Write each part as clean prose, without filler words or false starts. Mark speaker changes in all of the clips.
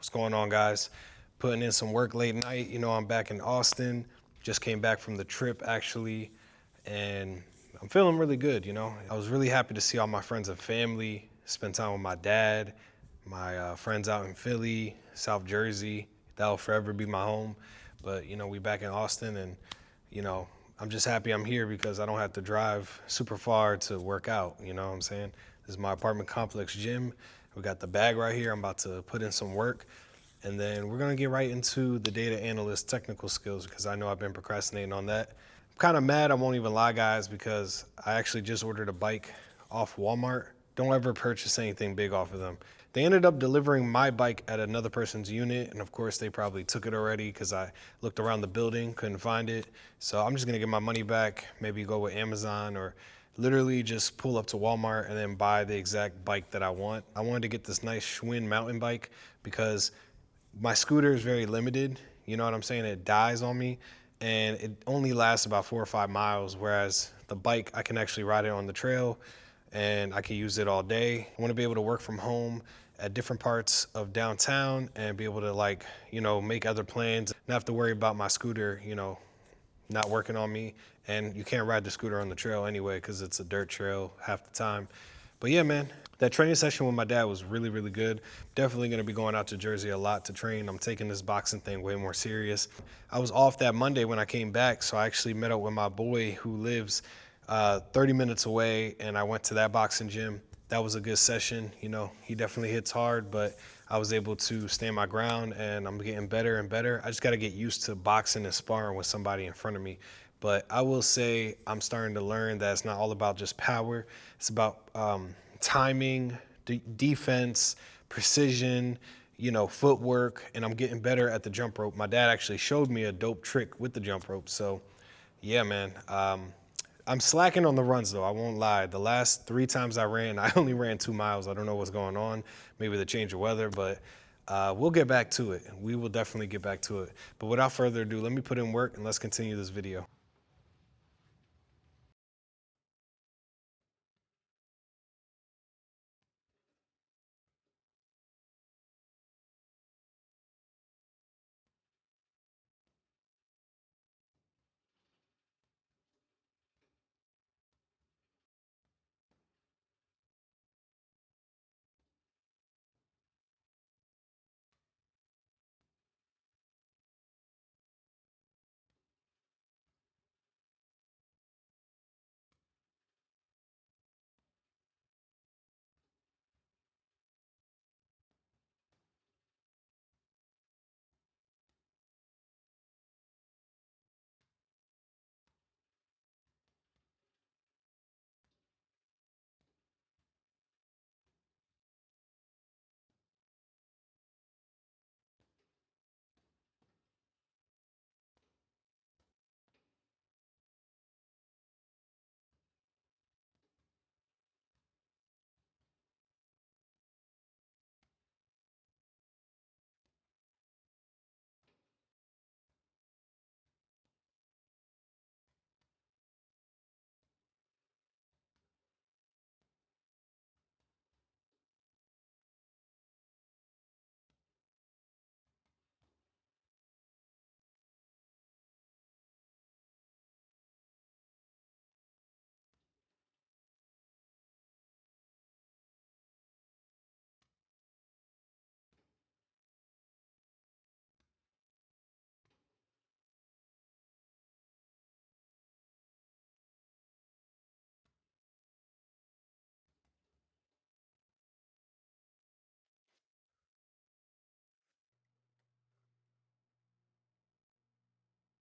Speaker 1: What's going on, guys? Putting in some work late night. I'm back in Austin. Just came back from the trip, actually, and I'm feeling really good. I was really happy to see all my friends and family, spend time with my dad, my friends out in Philly, South Jersey. That'll forever be my home. But, we back in Austin, and, you know, I'm just happy I'm here because I don't have to drive super far to work out. You know what I'm saying? This is my apartment complex gym. We got the bag right here. I'm about to put in some work. And then we're going to get right into the data analyst technical skills because I know I've been procrastinating on that. I'm kind of mad, I won't even lie, guys, because I actually just ordered a bike off Walmart. Don't ever purchase anything big off of them. They ended up delivering my bike at another person's unit, and of course they probably took it already because I looked around the building, couldn't find it. So I'm just gonna get my money back, maybe go with Amazon or literally just pull up to Walmart and then buy the exact bike that I want. I wanted to get this nice Schwinn mountain bike because my scooter is very limited. You know what I'm saying? It dies on me and it only lasts about 4 or 5 miles. Whereas the bike, I can actually ride it on the trail and I can use it all day. I want to be able to work from home at different parts of downtown and be able to make other plans, not have to worry about my scooter, not working on me. And you can't ride the scooter on the trail anyway because it's a dirt trail half the time. But yeah, man, that training session with my dad was really, really good. Definitely going to be going out to Jersey a lot to train. I'm taking this boxing thing way more serious. I was off that Monday when I came back, so I actually met up with my boy who lives 30 minutes away, and I went to that boxing gym. That was a good session. He definitely hits hard, but I was able to stand my ground, and I'm getting better and better. I just got to get used to boxing and sparring with somebody in front of me. But I will say I'm starting to learn that it's not all about just power. It's about timing, defense, precision, footwork, and I'm getting better at the jump rope. My dad actually showed me a dope trick with the jump rope. So, yeah, man. I'm slacking on the runs, though. I won't lie. The last 3 times I ran, I only ran 2 miles. I don't know what's going on. Maybe the change of weather, but we'll get back to it. We will definitely get back to it. But without further ado, let me put in work and let's continue this video.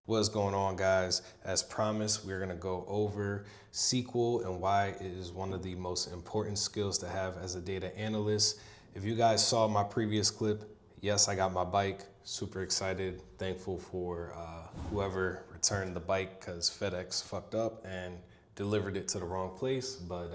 Speaker 1: What's going on, guys? As promised, we're going to go over SQL and why it is one of the most important skills to have as a data analyst. If you guys saw my previous clip, yes, I got my bike. Super excited, thankful for whoever returned the bike because FedEx fucked up and delivered it to the wrong place, but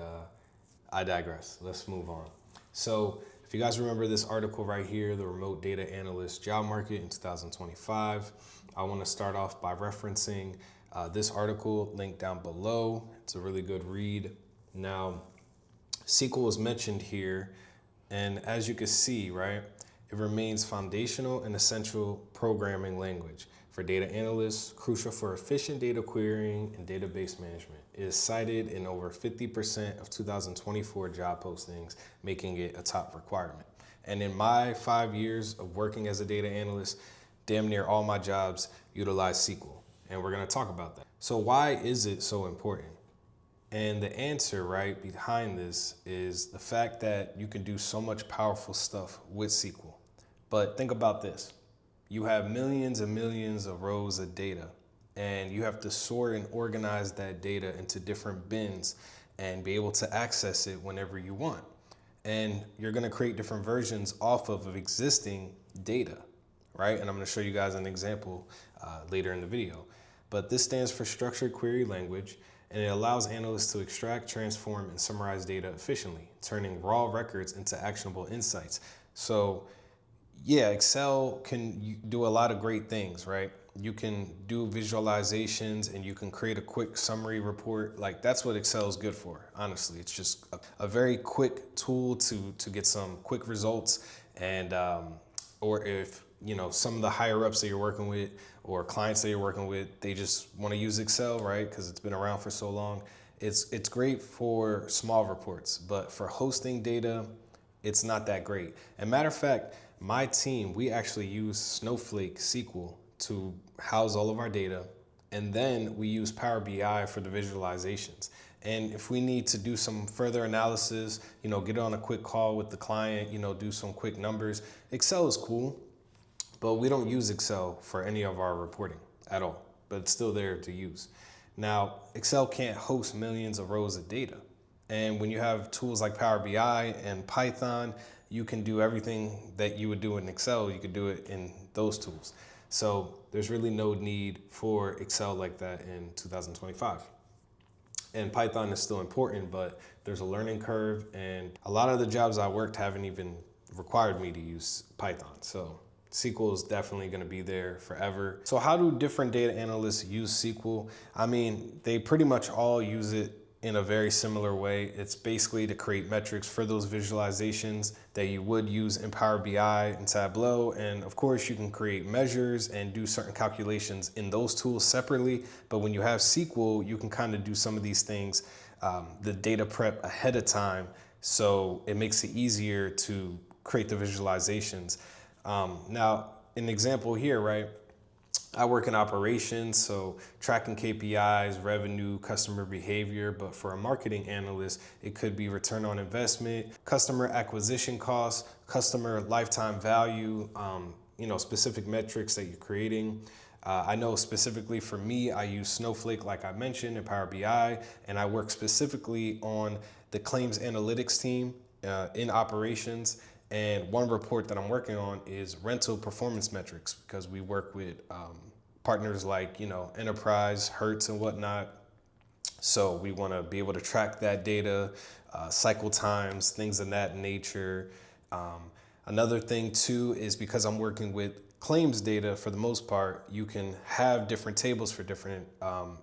Speaker 1: I digress. Let's move on. So if you guys remember this article right here, the Remote Data Analyst job market in 2025, I want to start off by referencing this article linked down below. It's a really good read. Now, SQL is mentioned here, and as you can see, right, It remains foundational and essential programming language for data analysts, crucial for efficient data querying and database management. It is cited in over 50% of 2024 job postings, making it a top requirement. And in my 5 years of working as a data analyst, damn near all my jobs utilize SQL. And we're gonna talk about that. So why is it so important? And the answer right behind this is the fact that you can do so much powerful stuff with SQL. But think about this. You have millions and millions of rows of data, and you have to sort and organize that data into different bins and be able to access it whenever you want. And you're gonna create different versions off of existing data, right? And I'm gonna show you guys an example later in the video. But this stands for Structured Query Language, and it allows analysts to extract, transform, and summarize data efficiently, turning raw records into actionable insights. So yeah, Excel can do a lot of great things, right? You can do visualizations and you can create a quick summary report. Like that's what Excel is good for, honestly. It's just a very quick tool to get some quick results. And or if some of the higher ups that you're working with or clients that you're working with, they just want to use Excel, right? Because it's been around for so long. It's great for small reports, but for hosting data, it's not that great. And matter of fact, my team, we actually use Snowflake SQL to house all of our data. And then we use Power BI for the visualizations. And if we need to do some further analysis, get on a quick call with the client, do some quick numbers, Excel is cool, but we don't use Excel for any of our reporting at all, but it's still there to use. Now, Excel can't host millions of rows of data. And when you have tools like Power BI and Python, you can do everything that you would do in Excel, you could do it in those tools. So there's really no need for Excel like that in 2025. And Python is still important, but there's a learning curve, and a lot of the jobs I worked haven't even required me to use Python. So SQL is definitely going to be there forever. So how do different data analysts use SQL? I mean, they pretty much all use it in a very similar way. It's basically to create metrics for those visualizations that you would use in Power BI and Tableau. And of course, you can create measures and do certain calculations in those tools separately. But when you have SQL, you can kind of do some of these things, the data prep ahead of time. So it makes it easier to create the visualizations. Now, an example here, right? I work in operations, so tracking KPIs, revenue, customer behavior, but for a marketing analyst, it could be return on investment, customer acquisition costs, customer lifetime value, specific metrics that you're creating. I know specifically for me, I use Snowflake, like I mentioned, in Power BI, and I work specifically on the claims analytics team in operations. And one report that I'm working on is rental performance metrics, because we work with partners like, Enterprise, Hertz and whatnot. So we want to be able to track that data, cycle times, things of that nature. Another thing too is because I'm working with claims data for the most part, you can have different tables for different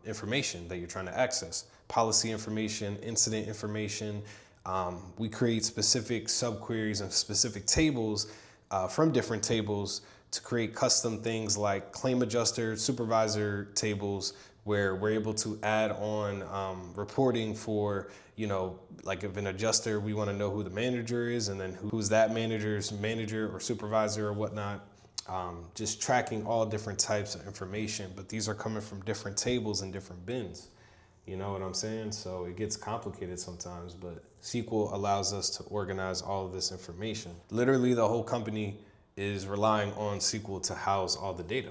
Speaker 1: information that you're trying to access. Policy information, incident information. We create specific subqueries and specific tables from different tables to create custom things like claim adjuster, supervisor tables, where we're able to add on reporting for, like if an adjuster, we want to know who the manager is and then who's that manager's manager or supervisor or whatnot. Just tracking all different types of information, but these are coming from different tables and different bins. You know what I'm saying? So it gets complicated sometimes, but SQL allows us to organize all of this information. Literally, the whole company is relying on SQL to house all the data.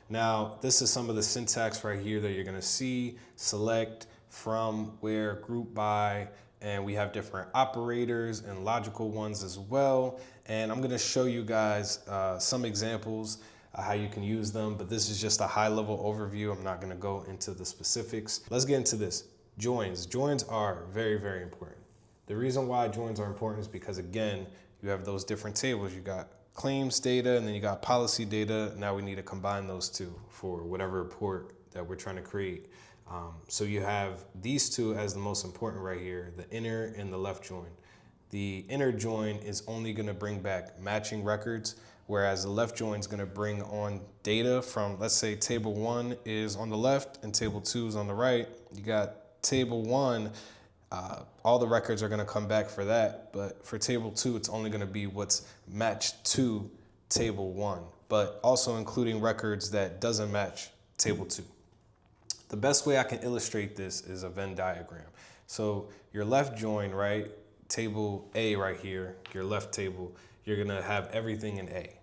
Speaker 1: Now, this is some of the syntax right here that you're gonna see. Select, from, where, group by, and we have different operators and logical ones as well. And I'm gonna show you guys some examples how you can use them, but this is just a high level overview. I'm not gonna go into the specifics. Let's get into this. Joins. Joins are very, very important. The reason why joins are important is because, again, you have those different tables. You got claims data and then you got policy data. Now we need to combine those two for whatever report that we're trying to create. So you have these two as the most important right here, the inner and the left join. the inner join is only going to bring back matching records, whereas the left join is going to bring on data from, let's say table 1 is on the left and table 2 is on the right. You got table 1, all the records are going to come back for that, but for table 2, it's only going to be what's matched to table 1, but also including records that doesn't match table 2. The best way I can illustrate this is a Venn diagram. So your left join, right, table A right here, your left table, you're gonna have everything in A.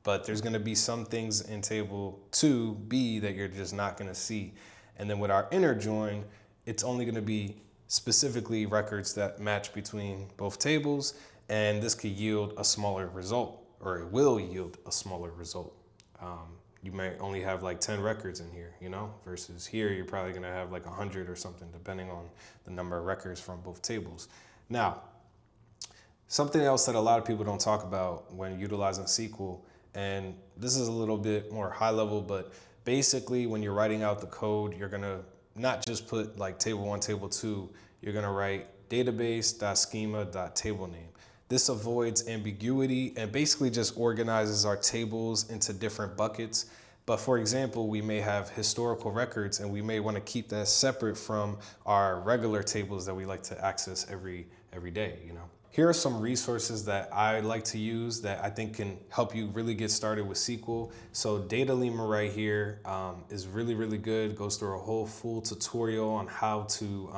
Speaker 1: But there's gonna be some things in table 2B that you're just not gonna see. And then with our inner join, it's only gonna be specifically records that match between both tables, and this could yield a smaller result, or it will yield a smaller result. You may only have like 10 records in here, you know, versus here you're probably gonna have like 100 or something, depending on the number of records from both tables. Now, something else that a lot of people don't talk about when utilizing SQL, and this is a little bit more high level, but basically when you're writing out the code, you're gonna not just put like table 1, table 2, you're gonna write database.schema.table-name. This avoids ambiguity and basically just organizes our tables into different buckets. But for example, we may have historical records and we may want to keep that separate from our regular tables that we like to access every day, you know. Here are some resources that I like to use that I think can help you really get started with SQL. So Data Lemur right here is really, really good. Goes through a whole full tutorial on how to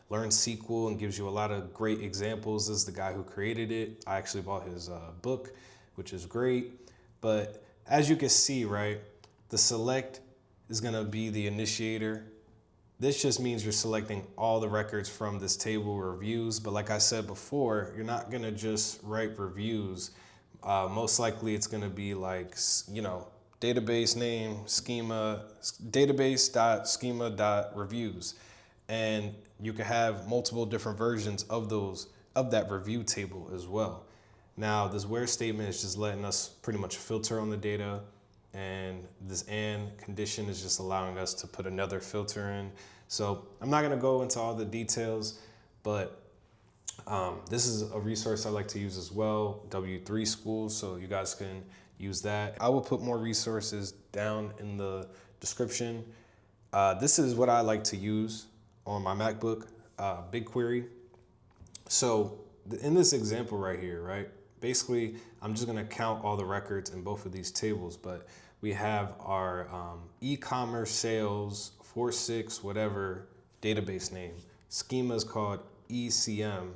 Speaker 1: learn SQL and gives you a lot of great examples. This is the guy who created it. I actually bought his book, which is great. But as you can see, right, the select is gonna be the initiator. This just means you're selecting all the records from this table or reviews. But like I said before, you're not gonna just write reviews. Most likely it's gonna be like, you know, database name, schema, database.schema.reviews. And you can have multiple different versions of that review table as well. Now, this where statement is just letting us pretty much filter on the data, and this and condition is just allowing us to put another filter in. So I'm not gonna go into all the details, but this is a resource I like to use as well, W3 School, so you guys can use that. I will put more resources down in the description. This is what I like to use on my MacBook, BigQuery. So in this example right here, right, basically I'm just gonna count all the records in both of these tables, but we have our e-commerce sales 46 whatever database name. Schema is called ECM,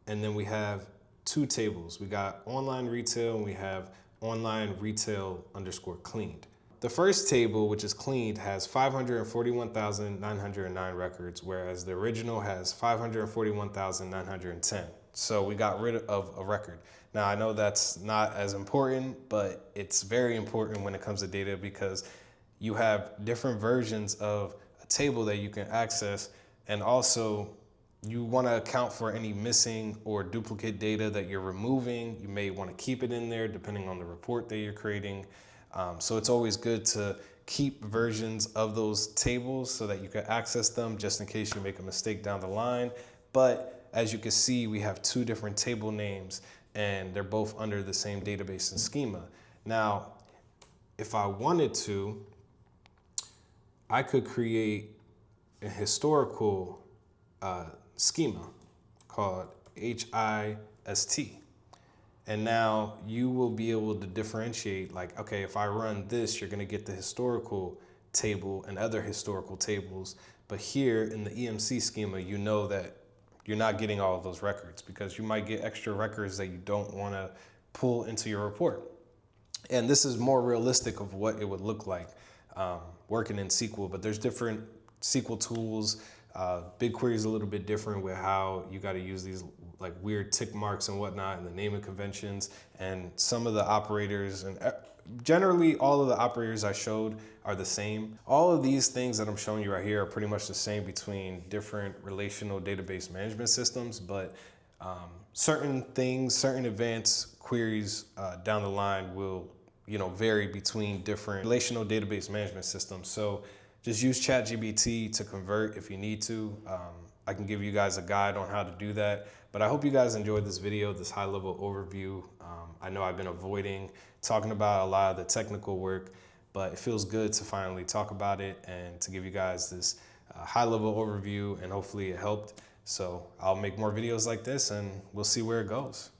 Speaker 1: and then we have two tables. We got online retail and we have online retail underscore cleaned. The first table, which is cleaned, has 541,909 records, whereas the original has 541,910. So we got rid of a record. Now, I know that's not as important, but it's very important when it comes to data because you have different versions of a table that you can access, and also you want to account for any missing or duplicate data that you're removing. You may want to keep it in there depending on the report that you're creating. So it's always good to keep versions of those tables so that you can access them just in case you make a mistake down the line. But as you can see, we have two different table names and they're both under the same database and schema. Now, if I wanted to, I could create a historical schema called HIST. And now you will be able to differentiate, like, okay, if I run this, you're gonna get the historical table and other historical tables. But here in the EMC schema, you know that you're not getting all of those records because you might get extra records that you don't wanna pull into your report. And this is more realistic of what it would look like working in SQL, but there's different SQL tools. BigQuery is a little bit different with how you got to use these like weird tick marks and whatnot and the naming conventions, and some of the operators, and generally all of the operators I showed are the same. All of these things that I'm showing you right here are pretty much the same between different relational database management systems, but certain things, certain advanced queries down the line will vary between different relational database management systems. So just use ChatGPT to convert if you need to. I can give you guys a guide on how to do that. But I hope you guys enjoyed this video, this high level overview. I know I've been avoiding talking about a lot of the technical work, but it feels good to finally talk about it and to give you guys this high level overview, and hopefully it helped. So I'll make more videos like this and we'll see where it goes.